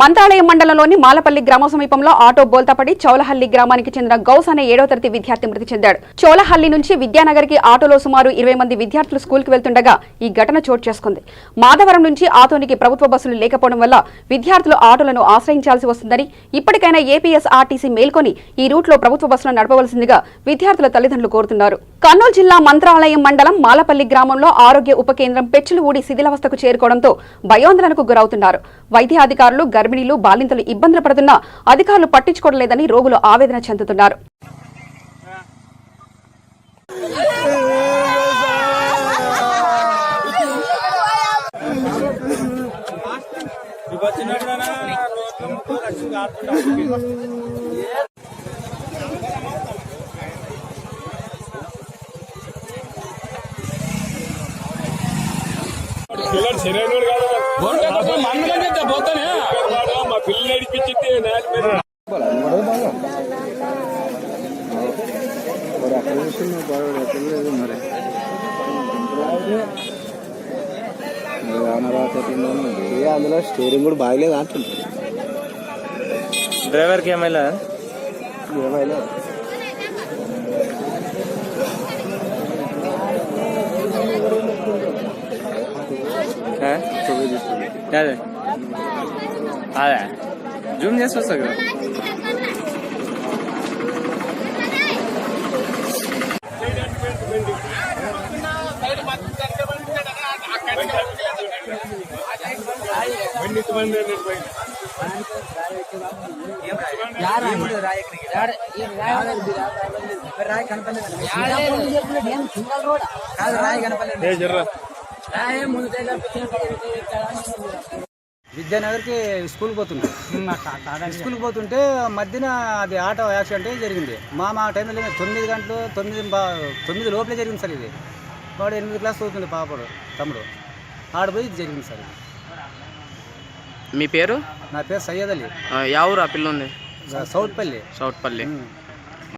మంత్రాలయం మండలంలోని మాలపల్లి గ్రామ సమీపంలో ఆటో బోల్తాపడి చౌలహల్లి గ్రామానికి చెందిన గౌస్ అనే 7వ తరగతి విద్యార్థి మృతి చెందాడు. చౌలహల్లి నుంచి విద్యానగర్ కి ఆటోలో సుమారు 20 మంది విద్యార్థులు స్కూల్ కి వెళ్తుండగా ఈ ఘటన చోటు చేసుకుంది. మాధవరం నుంచి ఆతోనికి ప్రభుత్వ బస్సులు లేకపోవడం వల్ల విద్యార్థులు ఆటోలను ఆశ్రయించాల్సి వస్తుందని, ఇప్పటికైనా ఏపీఎస్ఆర్టీసీ మేల్కొని ఈ రూట్లో ప్రభుత్వ బస్సులను నడపవలసిందిగా విద్యార్థుల తల్లిదండ్రులు కోరుతున్నారు. కర్నూలు జిల్లా మంత్రాలయం మండలం మాలపల్లి గ్రామంలో ఆరోగ్య ఉప కేంద్రం పెచ్చులు ఊడి శిథిలావస్థకు చేరుకోవడంతో భయోందనకు గురవుతున్నారు. వైద్యాధికారులు గర్భిణీలు బాలింతలు ఇబ్బందులు పడుతున్నా అధికారులు పట్టించుకోవడం లేదని రోగులు ఆవేదన చెందుతున్నారు. అందులో స్టీరింగ్ కూడా బాగలేదు అంటుంది. డ్రైవర్కి ఏమైనా అదే అదే జూమ్ చేసి వస్తా కదా. విద్యానగర్ కి స్కూల్ పోతుంటే మధ్యన అది ఆటో యాక్సిడెంట్ జరిగింది. మా టైంలో 9 గంటలు 9 లోపలే జరిగింది సార్. ఇది వాడు 8వ క్లాస్ చదువుతుంది పాపడు తమ్ముడు. ఆడపోయి ఇది జరిగింది సార్. మీ పేరు? నా పేరు సయ్యద్ అలీ. యా ఊరు ఆ పిల్ల ఉంది? సౌత్పల్లి.